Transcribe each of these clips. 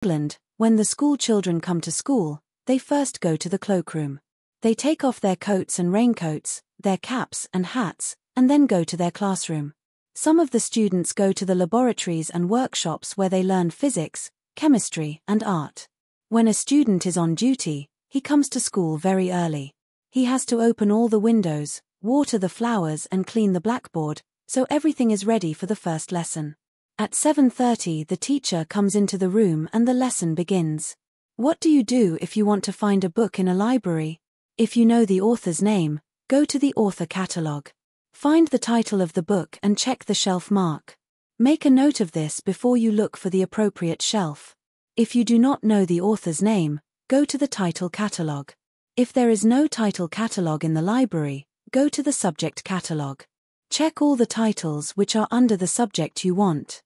England, when the school children come to school, they first go to the cloakroom. They take off their coats and raincoats, their caps and hats, and then go to their classroom. Some of the students go to the laboratories and workshops where they learn physics, chemistry, and art. When a student is on duty, he comes to school very early. He has to open all the windows, water the flowers, and clean the blackboard, so everything is ready for the first lesson. At 7:30, the teacher comes into the room and the lesson begins. What do you do if you want to find a book in a library? If you know the author's name, go to the author catalogue. Find the title of the book and check the shelf mark. Make a note of this before you look for the appropriate shelf. If you do not know the author's name, go to the title catalogue. If there is no title catalogue in the library, go to the subject catalogue. Check all the titles which are under the subject you want.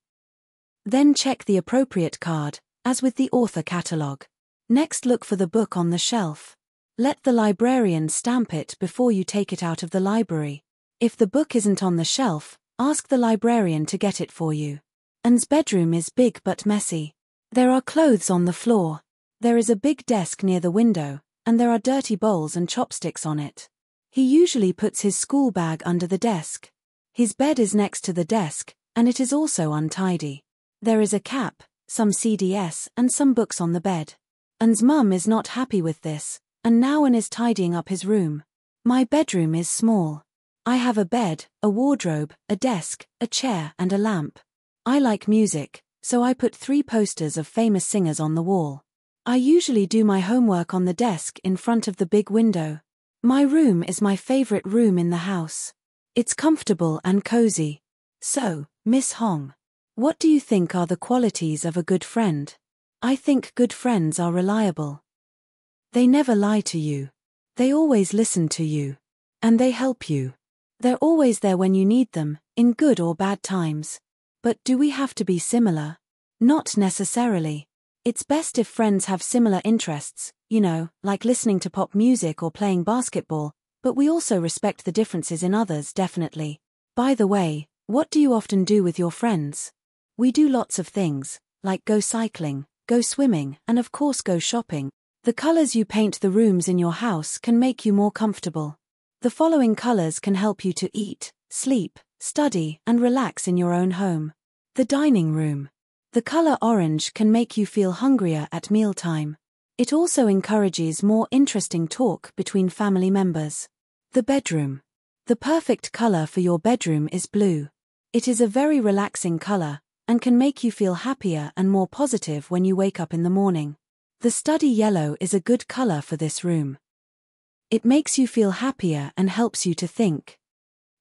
Then check the appropriate card, as with the author catalogue. Next, look for the book on the shelf. Let the librarian stamp it before you take it out of the library. If the book isn't on the shelf, ask the librarian to get it for you. Anne's bedroom is big but messy. There are clothes on the floor. There is a big desk near the window, and there are dirty bowls and chopsticks on it. He usually puts his school bag under the desk. His bed is next to the desk, and it is also untidy. There is a cap, some CDs, and some books on the bed. Anne's mum is not happy with this, and now Anne is tidying up his room. My bedroom is small. I have a bed, a wardrobe, a desk, a chair, and a lamp. I like music, so I put 3 posters of famous singers on the wall. I usually do my homework on the desk in front of the big window. My room is my favorite room in the house. It's comfortable and cozy. So, Miss Hong, what do you think are the qualities of a good friend? I think good friends are reliable. They never lie to you. They always listen to you. And they help you. They're always there when you need them, in good or bad times. But do we have to be similar? Not necessarily. It's best if friends have similar interests, like listening to pop music or playing basketball, but we also respect the differences in others, definitely. By the way, what do you often do with your friends? We do lots of things, like go cycling, go swimming, and of course go shopping. The colors you paint the rooms in your house can make you more comfortable. The following colors can help you to eat, sleep, study, and relax in your own home. The dining room. The color orange can make you feel hungrier at mealtime. It also encourages more interesting talk between family members. The bedroom. The perfect color for your bedroom is blue. It is a very relaxing color, and can make you feel happier and more positive when you wake up in the morning. The study yellow is a good color for this room. It makes you feel happier and helps you to think.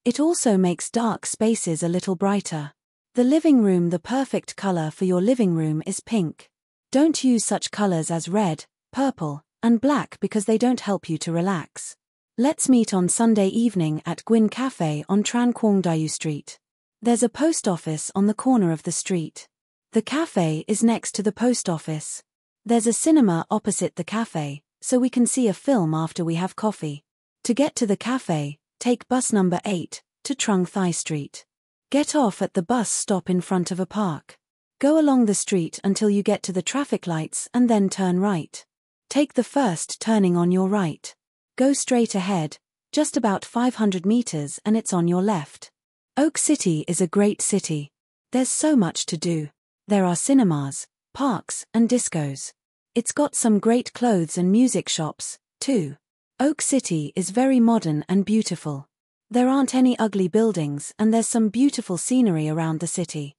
It also makes dark spaces a little brighter. The living room. The perfect color for your living room is pink. Don't use such colors as red, purple, and black because they don't help you to relax. Let's meet on Sunday evening at Gwyn Cafe on Tran Quang Diu Street. There's a post office on the corner of the street. The cafe is next to the post office. There's a cinema opposite the cafe, so we can see a film after we have coffee. To get to the cafe, take bus number 8 to Trung Thai Street. Get off at the bus stop in front of a park. Go along the street until you get to the traffic lights and then turn right. Take the first turning on your right. Go straight ahead, just about 500 meters, and it's on your left. Oak City is a great city. There's so much to do. There are cinemas, parks, and discos. It's got some great clothes and music shops, too. Oak City is very modern and beautiful. There aren't any ugly buildings and there's some beautiful scenery around the city.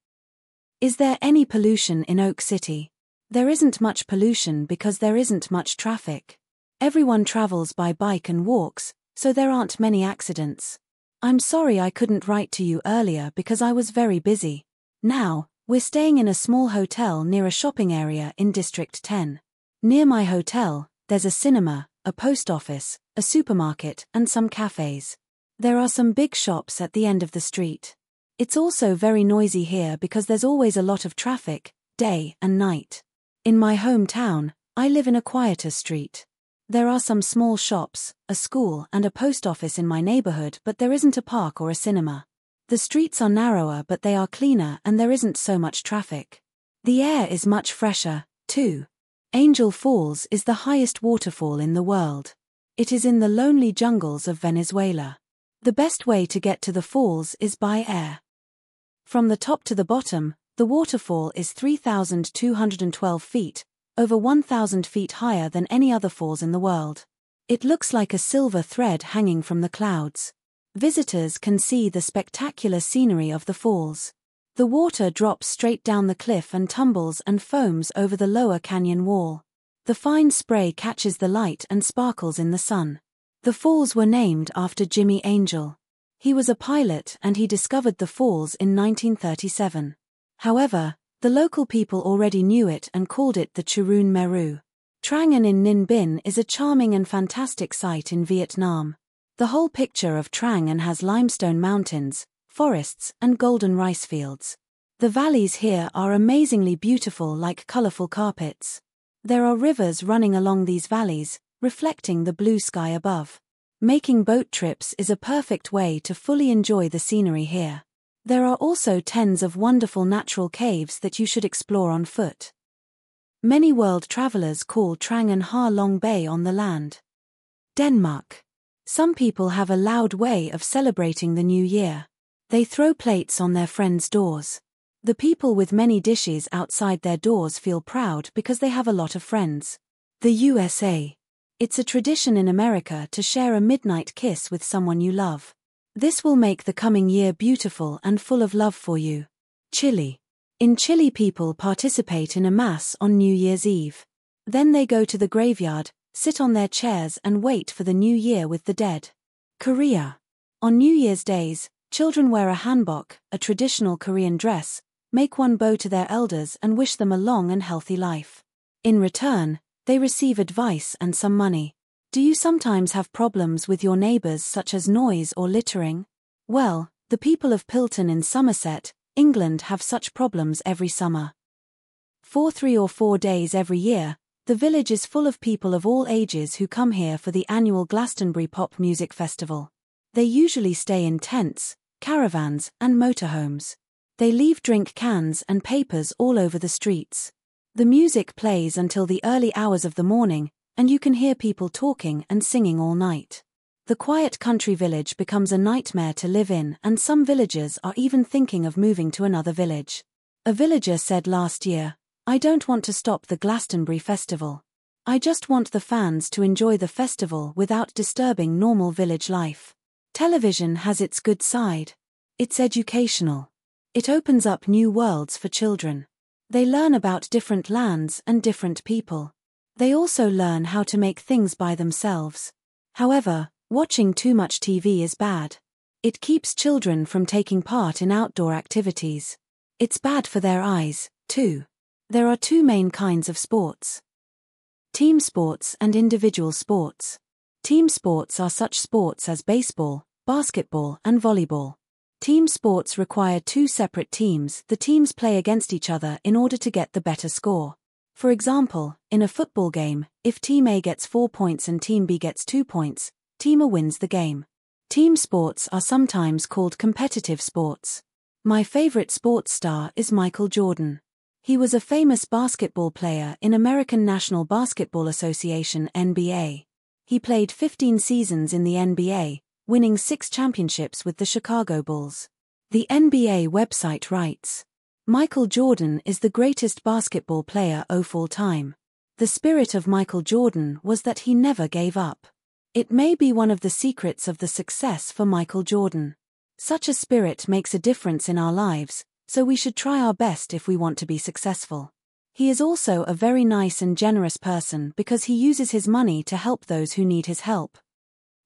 Is there any pollution in Oak City? There isn't much pollution because there isn't much traffic. Everyone travels by bike and walks, so there aren't many accidents. I'm sorry I couldn't write to you earlier because I was very busy. Now, we're staying in a small hotel near a shopping area in District 10. Near my hotel, there's a cinema, a post office, a supermarket, and some cafes. There are some big shops at the end of the street. It's also very noisy here because there's always a lot of traffic, day and night. In my hometown, I live in a quieter street. There are some small shops, a school and a post office in my neighborhood, but there isn't a park or a cinema. The streets are narrower but they are cleaner and there isn't so much traffic. The air is much fresher, 2. Angel Falls is the highest waterfall in the world. It is in the lonely jungles of Venezuela. The best way to get to the falls is by air. From the top to the bottom, the waterfall is 3,212 feet, over 1,000 feet higher than any other falls in the world. It looks like a silver thread hanging from the clouds. Visitors can see the spectacular scenery of the falls. The water drops straight down the cliff and tumbles and foams over the lower canyon wall. The fine spray catches the light and sparkles in the sun. The falls were named after Jimmy Angel. He was a pilot and he discovered the falls in 1937. However, the local people already knew it and called it the Churun Meru. Trang An in Ninh Binh is a charming and fantastic site in Vietnam. The whole picture of Trang An has limestone mountains, forests, and golden rice fields. The valleys here are amazingly beautiful, like colorful carpets. There are rivers running along these valleys, reflecting the blue sky above. Making boat trips is a perfect way to fully enjoy the scenery here. There are also tens of wonderful natural caves that you should explore on foot. Many world travelers call Trang An Ha Long Bay on the land. Denmark. Some people have a loud way of celebrating the new year. They throw plates on their friends' doors. The people with many dishes outside their doors feel proud because they have a lot of friends. The USA. It's a tradition in America to share a midnight kiss with someone you love. This will make the coming year beautiful and full of love for you. Chile. In Chile, people participate in a mass on New Year's Eve. Then they go to the graveyard, sit on their chairs and wait for the new year with the dead. Korea. On New Year's days, children wear a hanbok, a traditional Korean dress, make one bow to their elders and wish them a long and healthy life. In return, they receive advice and some money. Do you sometimes have problems with your neighbors such as noise or littering? Well, the people of Pilton in Somerset, England have such problems every summer. For 3 or 4 days every year, the village is full of people of all ages who come here for the annual Glastonbury Pop Music Festival. They usually stay in tents, caravans, and motorhomes. They leave drink cans and papers all over the streets. The music plays until the early hours of the morning, and you can hear people talking and singing all night. The quiet country village becomes a nightmare to live in, and some villagers are even thinking of moving to another village. A villager said last year, "I don't want to stop the Glastonbury Festival. I just want the fans to enjoy the festival without disturbing normal village life." Television has its good side. It's educational. It opens up new worlds for children. They learn about different lands and different people. They also learn how to make things by themselves. However, watching too much TV is bad. It keeps children from taking part in outdoor activities. It's bad for their eyes, too. There are 2 main kinds of sports: team sports and individual sports. Team sports are such sports as baseball, basketball, and volleyball. Team sports require 2 separate teams. The teams play against each other in order to get the better score. For example, in a football game, if Team A gets 4 points and Team B gets 2 points, Team A wins the game. Team sports are sometimes called competitive sports. My favorite sports star is Michael Jordan. He was a famous basketball player in American National Basketball Association (NBA). He played 15 seasons in the NBA, winning 6 championships with the Chicago Bulls. The NBA website writes, "Michael Jordan is the greatest basketball player of all time. The spirit of Michael Jordan was that he never gave up. It may be one of the secrets of the success for Michael Jordan. Such a spirit makes a difference in our lives, so we should try our best if we want to be successful. He is also a very nice and generous person because he uses his money to help those who need his help."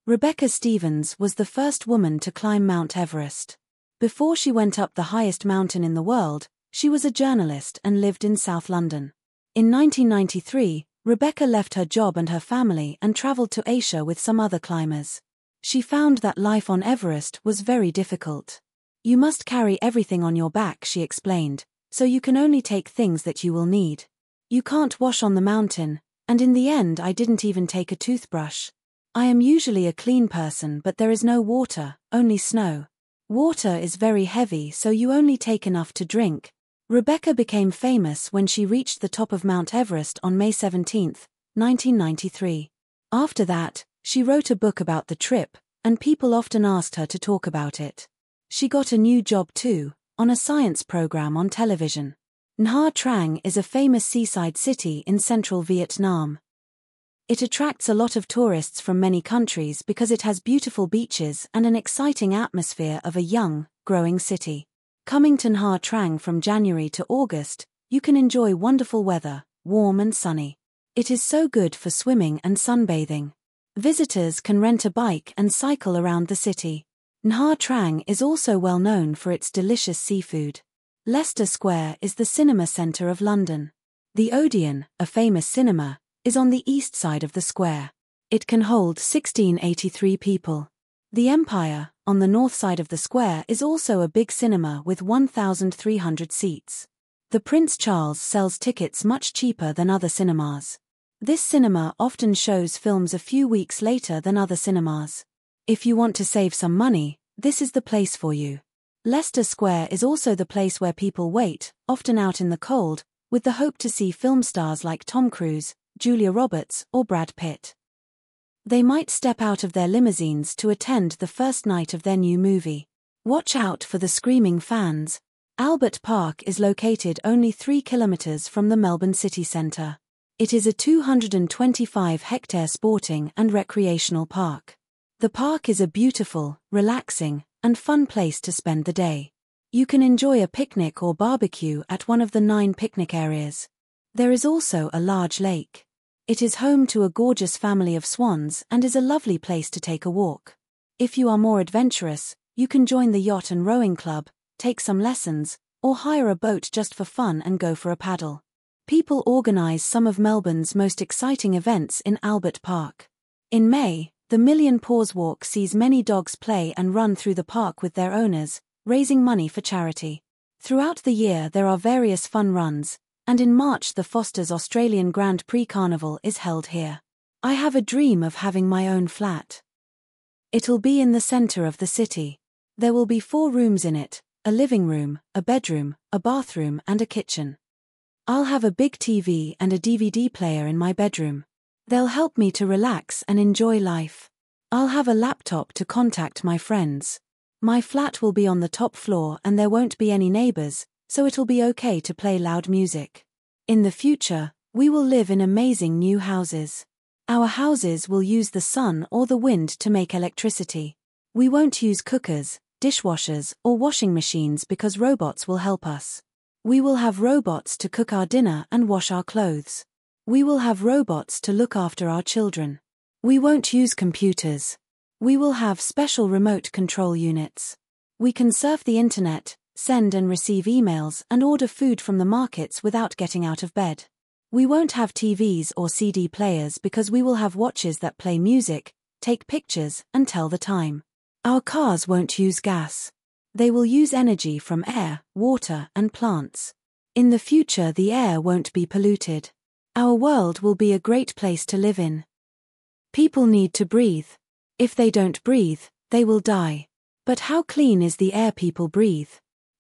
Rebecca Stevens was the first woman to climb Mount Everest. Before she went up the highest mountain in the world, she was a journalist and lived in South London. In 1993, Rebecca left her job and her family and traveled to Asia with some other climbers. She found that life on Everest was very difficult. "You must carry everything on your back," she explained, "so you can only take things that you will need. You can't wash on the mountain, and in the end I didn't even take a toothbrush. I am usually a clean person, but there is no water, only snow. Water is very heavy, so you only take enough to drink. Rebecca became famous when she reached the top of Mount Everest on May 17, 1993. After that, she wrote a book about the trip, and people often asked her to talk about it. She got a new job too, on a science program on television. Nha Trang is a famous seaside city in central Vietnam. It attracts a lot of tourists from many countries because it has beautiful beaches and an exciting atmosphere of a young, growing city. Coming to Nha Trang from January to August, you can enjoy wonderful weather, warm and sunny. It is so good for swimming and sunbathing. Visitors can rent a bike and cycle around the city. Nha Trang is also well known for its delicious seafood. Leicester Square is the cinema centre of London. The Odeon, a famous cinema, is on the east side of the square. It can hold 1683 people. The Empire, on the north side of the square, is also a big cinema with 1,300 seats. The Prince Charles sells tickets much cheaper than other cinemas. This cinema often shows films a few weeks later than other cinemas. If you want to save some money, this is the place for you. Leicester Square is also the place where people wait, often out in the cold, with the hope to see film stars like Tom Cruise, Julia Roberts, or Brad Pitt. They might step out of their limousines to attend the first night of their new movie. Watch out for the screaming fans. Albert Park is located only 3 kilometers from the Melbourne city centre. It is a 225-hectare sporting and recreational park. The park is a beautiful, relaxing, and fun place to spend the day. You can enjoy a picnic or barbecue at one of the 9 picnic areas. There is also a large lake. It is home to a gorgeous family of swans and is a lovely place to take a walk. If you are more adventurous, you can join the yacht and rowing club, take some lessons, or hire a boat just for fun and go for a paddle. People organise some of Melbourne's most exciting events in Albert Park. In May, the Million Paws Walk sees many dogs play and run through the park with their owners, raising money for charity. Throughout the year there are various fun runs, and in March the Foster's Australian Grand Prix Carnival is held here. I have a dream of having my own flat. It'll be in the centre of the city. There will be 4 rooms in it, a living room, a bedroom, a bathroom and a kitchen. I'll have a big TV and a DVD player in my bedroom. They'll help me to relax and enjoy life. I'll have a laptop to contact my friends. My flat will be on the top floor and there won't be any neighbours, so it'll be okay to play loud music. In the future, we will live in amazing new houses. Our houses will use the sun or the wind to make electricity. We won't use cookers, dishwashers, or washing machines because robots will help us. We will have robots to cook our dinner and wash our clothes. We will have robots to look after our children. We won't use computers. We will have special remote control units. We can surf the internet, send and receive emails and order food from the markets without getting out of bed. We won't have TVs or CD players because we will have watches that play music, take pictures, and tell the time. Our cars won't use gas. They will use energy from air, water, and plants. In the future the air won't be polluted. Our world will be a great place to live in. People need to breathe. If they don't breathe, they will die. But how clean is the air people breathe?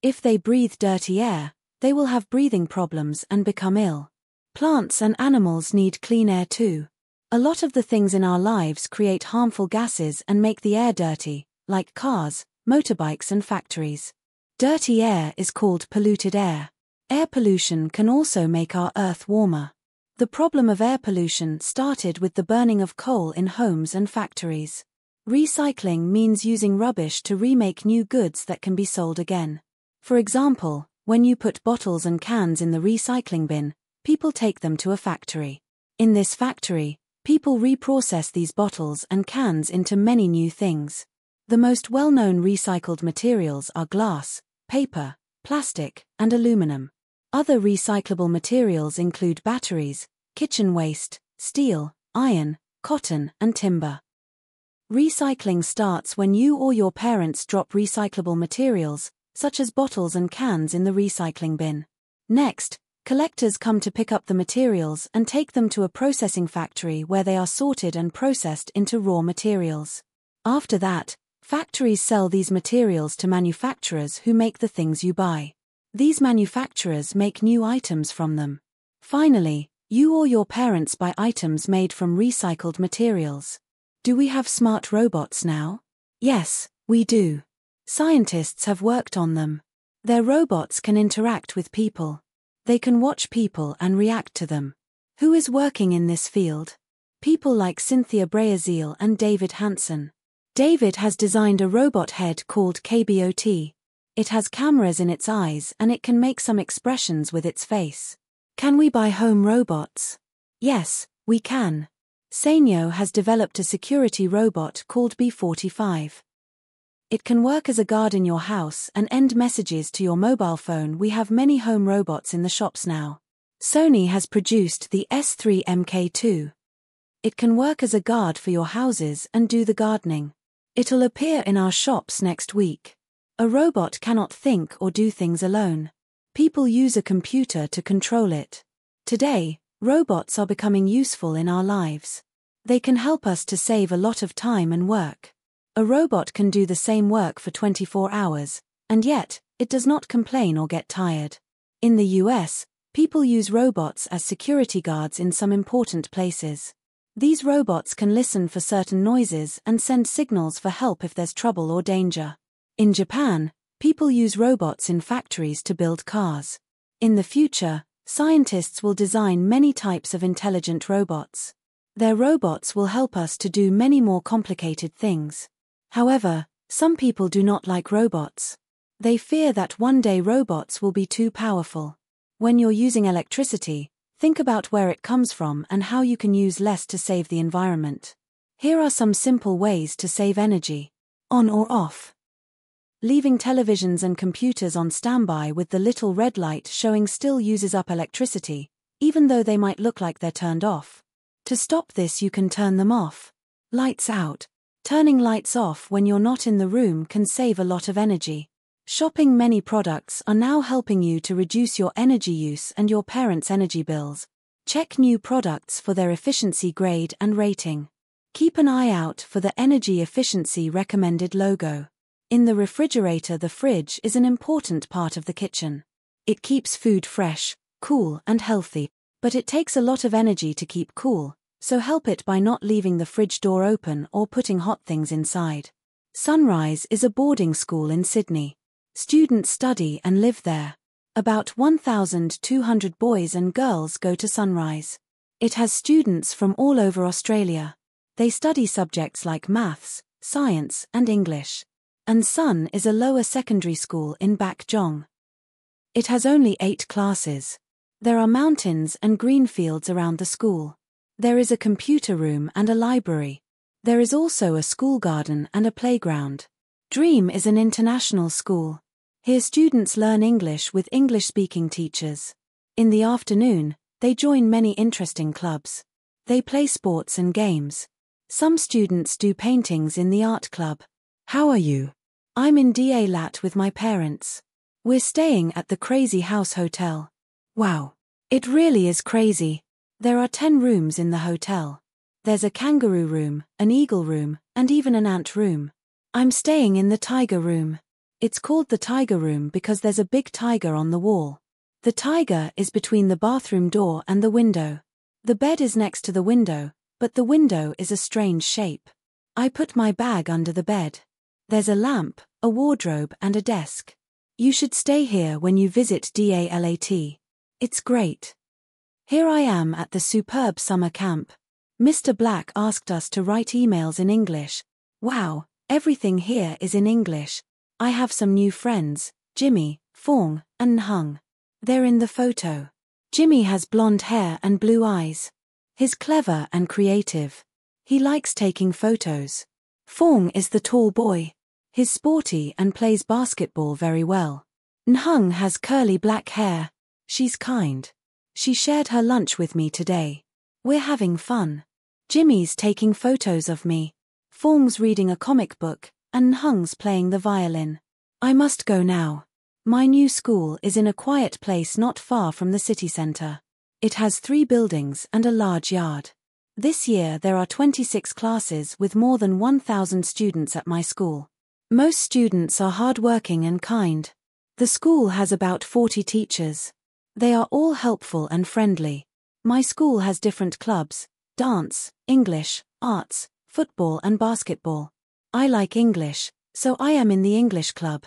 If they breathe dirty air, they will have breathing problems and become ill. Plants and animals need clean air too. A lot of the things in our lives create harmful gases and make the air dirty, like cars, motorbikes and factories. Dirty air is called polluted air. Air pollution can also make our Earth warmer. The problem of air pollution started with the burning of coal in homes and factories. Recycling means using rubbish to remake new goods that can be sold again. For example, when you put bottles and cans in the recycling bin, people take them to a factory. In this factory, people reprocess these bottles and cans into many new things. The most well-known recycled materials are glass, paper, plastic, and aluminum. Other recyclable materials include batteries, kitchen waste, steel, iron, cotton, and timber. Recycling starts when you or your parents drop recyclable materials, such as bottles and cans, in the recycling bin. Next, collectors come to pick up the materials and take them to a processing factory where they are sorted and processed into raw materials. After that, factories sell these materials to manufacturers who make the things you buy. These manufacturers make new items from them. Finally, you or your parents buy items made from recycled materials. Do we have smart robots now? Yes, we do. Scientists have worked on them. Their robots can interact with people. They can watch people and react to them. Who is working in this field? People like Cynthia Braziel and David Hansen. David has designed a robot head called KBOT. It has cameras in its eyes and it can make some expressions with its face. Can we buy home robots? Yes, we can. Sanyo has developed a security robot called B45. It can work as a guard in your house and end messages to your mobile phone. We have many home robots in the shops now. Sony has produced the S3 MK2. It can work as a guard for your houses and do the gardening. It'll appear in our shops next week. A robot cannot think or do things alone. People use a computer to control it. Today, robots are becoming useful in our lives. They can help us to save a lot of time and work. A robot can do the same work for 24 hours, and yet, it does not complain or get tired. In the US, people use robots as security guards in some important places. These robots can listen for certain noises and send signals for help if there's trouble or danger. In Japan, people use robots in factories to build cars. In the future, scientists will design many types of intelligent robots. Their robots will help us to do many more complicated things. However, some people do not like robots. They fear that one day robots will be too powerful. When you're using electricity, think about where it comes from and how you can use less to save the environment. Here are some simple ways to save energy. On or off. Leaving televisions and computers on standby with the little red light showing still uses up electricity, even though they might look like they're turned off. To stop this, you can turn them off. Lights out. Turning lights off when you're not in the room can save a lot of energy. Shopping many products are now helping you to reduce your energy use and your parents' energy bills. Check new products for their efficiency grade and rating. Keep an eye out for the energy efficiency recommended logo. In the refrigerator, the fridge is an important part of the kitchen. It keeps food fresh, cool, and healthy, but it takes a lot of energy to keep cool, so help it by not leaving the fridge door open or putting hot things inside. Sunrise is a boarding school in Sydney. Students study and live there. About 1,200 boys and girls go to Sunrise. It has students from all over Australia. They study subjects like maths, science, and English. And Sun is a lower secondary school in Bak Jong. It has only 8 classes. There are mountains and green fields around the school. There is a computer room and a library. There is also a school garden and a playground. Dream is an international school. Here students learn English with English-speaking teachers. In the afternoon, they join many interesting clubs. They play sports and games. Some students do paintings in the art club. How are you? I'm in Dalat with my parents. We're staying at the Crazy House Hotel. Wow. It really is crazy. There are 10 rooms in the hotel. There's a kangaroo room, an eagle room, and even an ant room. I'm staying in the tiger room. It's called the tiger room because there's a big tiger on the wall. The tiger is between the bathroom door and the window. The bed is next to the window, but the window is a strange shape. I put my bag under the bed. There's a lamp, a wardrobe, and a desk. You should stay here when you visit Dalat. It's great. Here I am at the superb summer camp. Mr. Black asked us to write emails in English. Wow, everything here is in English. I have some new friends, Jimmy, Fong, and Nhung. They're in the photo. Jimmy has blonde hair and blue eyes. He's clever and creative. He likes taking photos. Fong is the tall boy. He's sporty and plays basketball very well. Nhung has curly black hair. She's kind. She shared her lunch with me today. We're having fun. Jimmy's taking photos of me. Fong's reading a comic book, and Nhung's playing the violin. I must go now. My new school is in a quiet place not far from the city center. It has 3 buildings and a large yard. This year there are 26 classes with more than 1,000 students at my school. Most students are hardworking and kind. The school has about 40 teachers. They are all helpful and friendly. My school has different clubs: dance, English, arts, football and basketball. I like English, so I am in the English club.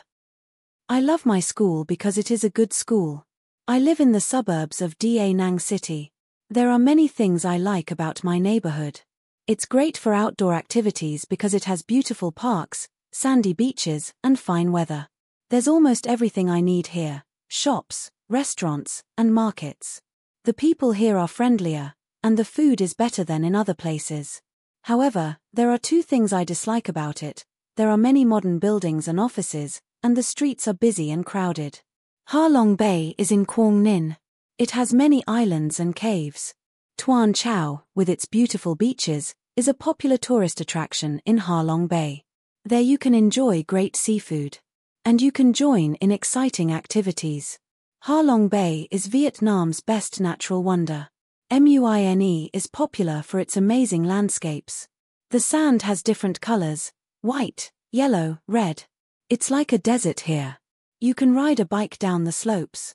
I love my school because it is a good school. I live in the suburbs of Da Nang City. There are many things I like about my neighborhood. It's great for outdoor activities because it has beautiful parks, sandy beaches, and fine weather. There's almost everything I need here: shops, restaurants, and markets. The people here are friendlier, and the food is better than in other places. However, there are two things I dislike about it: there are many modern buildings and offices, and the streets are busy and crowded. Ha Long Bay is in Quang Ninh. It has many islands and caves. Tuan Chau, with its beautiful beaches, is a popular tourist attraction in Ha Long Bay. There you can enjoy great seafood. And you can join in exciting activities. Ha Long Bay is Vietnam's best natural wonder. Mune is popular for its amazing landscapes. The sand has different colors: white, yellow, red. It's like a desert here. You can ride a bike down the slopes.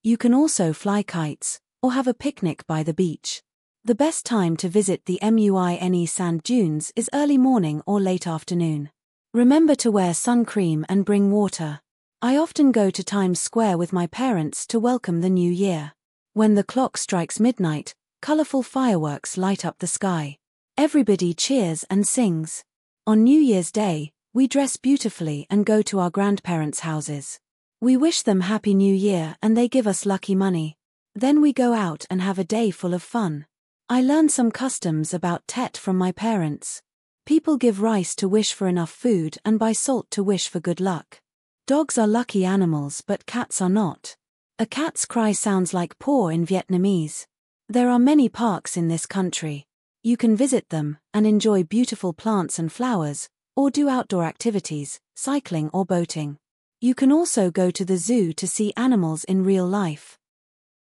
You can also fly kites, or have a picnic by the beach. The best time to visit the Mune sand dunes is early morning or late afternoon. Remember to wear sun cream and bring water. I often go to Times Square with my parents to welcome the new year. When the clock strikes midnight, colorful fireworks light up the sky. Everybody cheers and sings. On New Year's Day, we dress beautifully and go to our grandparents' houses. We wish them Happy New Year and they give us lucky money. Then we go out and have a day full of fun. I learned some customs about Tet from my parents. People give rice to wish for enough food and buy salt to wish for good luck. Dogs are lucky animals, but cats are not. A cat's cry sounds like paw in Vietnamese. There are many parks in this country. You can visit them and enjoy beautiful plants and flowers, or do outdoor activities, cycling or boating. You can also go to the zoo to see animals in real life.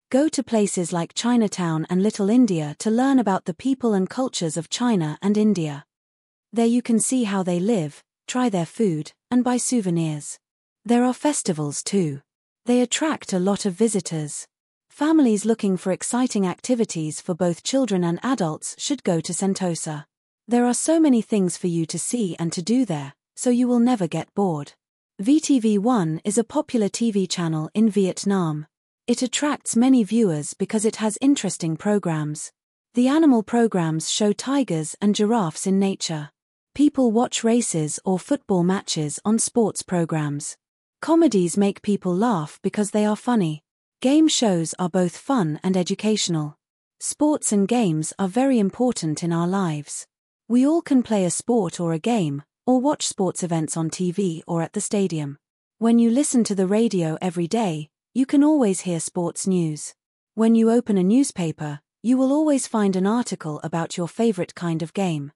Go to places like Chinatown and Little India to learn about the people and cultures of China and India. There you can see how they live, try their food, and buy souvenirs. There are festivals too. They attract a lot of visitors. Families looking for exciting activities for both children and adults should go to Sentosa. There are so many things for you to see and to do there, so you will never get bored. VTV1 is a popular TV channel in Vietnam. It attracts many viewers because it has interesting programs. The animal programs show tigers and giraffes in nature. People watch races or football matches on sports programs. Comedies make people laugh because they are funny. Game shows are both fun and educational. Sports and games are very important in our lives. We all can play a sport or a game, or watch sports events on TV or at the stadium. When you listen to the radio every day, you can always hear sports news. When you open a newspaper, you will always find an article about your favorite kind of game.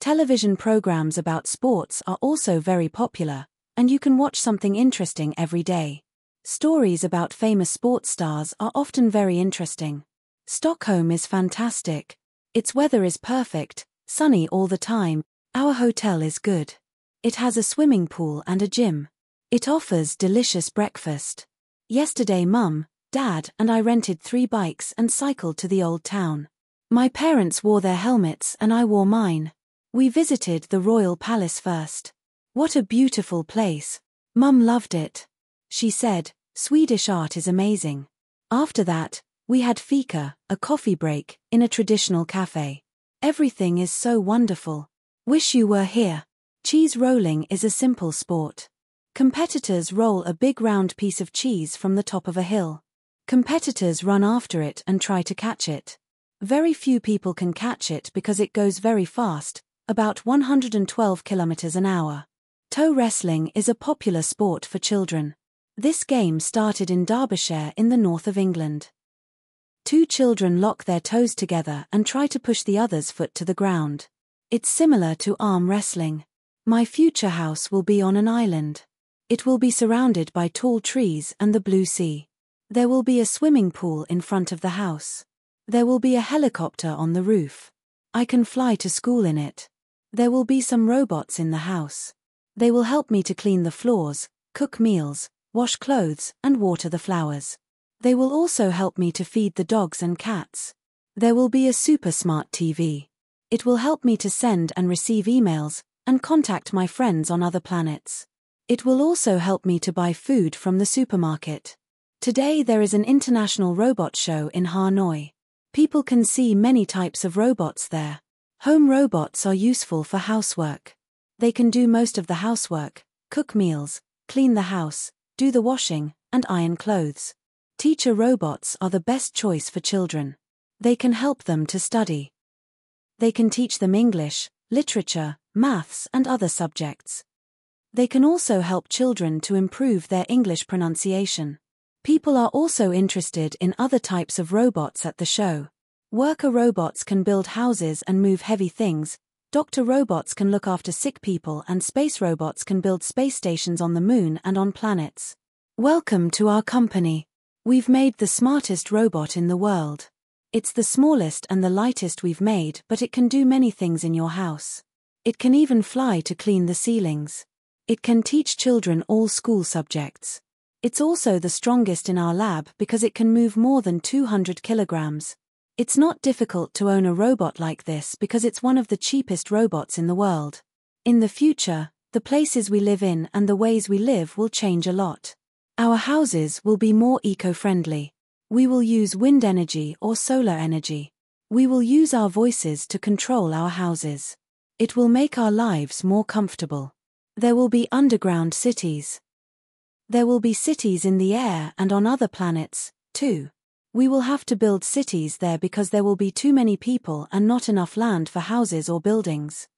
Television programs about sports are also very popular, and you can watch something interesting every day. Stories about famous sports stars are often very interesting. Stockholm is fantastic. Its weather is perfect, sunny all the time. Our hotel is good. It has a swimming pool and a gym. It offers delicious breakfast. Yesterday Mum, Dad, and I rented 3 bikes and cycled to the old town. My parents wore their helmets and I wore mine. We visited the Royal Palace first. What a beautiful place. Mum loved it. She said, Swedish art is amazing. After that, we had fika, a coffee break, in a traditional cafe. Everything is so wonderful. Wish you were here. Cheese rolling is a simple sport. Competitors roll a big round piece of cheese from the top of a hill. Competitors run after it and try to catch it. Very few people can catch it because it goes very fast, about 112 kilometers an hour. Toe wrestling is a popular sport for children. This game started in Derbyshire in the north of England. 2 children lock their toes together and try to push the other's foot to the ground. It's similar to arm wrestling. My future house will be on an island. It will be surrounded by tall trees and the blue sea. There will be a swimming pool in front of the house. There will be a helicopter on the roof. I can fly to school in it. There will be some robots in the house. They will help me to clean the floors, cook meals, wash clothes, and water the flowers. They will also help me to feed the dogs and cats. There will be a super smart TV. It will help me to send and receive emails, and contact my friends on other planets. It will also help me to buy food from the supermarket. Today there is an international robot show in Hanoi. People can see many types of robots there. Home robots are useful for housework. They can do most of the housework, cook meals, clean the house, do the washing, and iron clothes. Teacher robots are the best choice for children. They can help them to study. They can teach them English, literature, maths, and other subjects. They can also help children to improve their English pronunciation. People are also interested in other types of robots at the show. Worker robots can build houses and move heavy things, doctor robots can look after sick people, and space robots can build space stations on the moon and on planets. Welcome to our company. We've made the smartest robot in the world. It's the smallest and the lightest we've made, but it can do many things in your house. It can even fly to clean the ceilings. It can teach children all school subjects. It's also the strongest in our lab because it can move more than 200 kilograms. It's not difficult to own a robot like this because it's one of the cheapest robots in the world. In the future, the places we live in and the ways we live will change a lot. Our houses will be more eco-friendly. We will use wind energy or solar energy. We will use our voices to control our houses. It will make our lives more comfortable. There will be underground cities. There will be cities in the air and on other planets, too. We will have to build cities there because there will be too many people and not enough land for houses or buildings.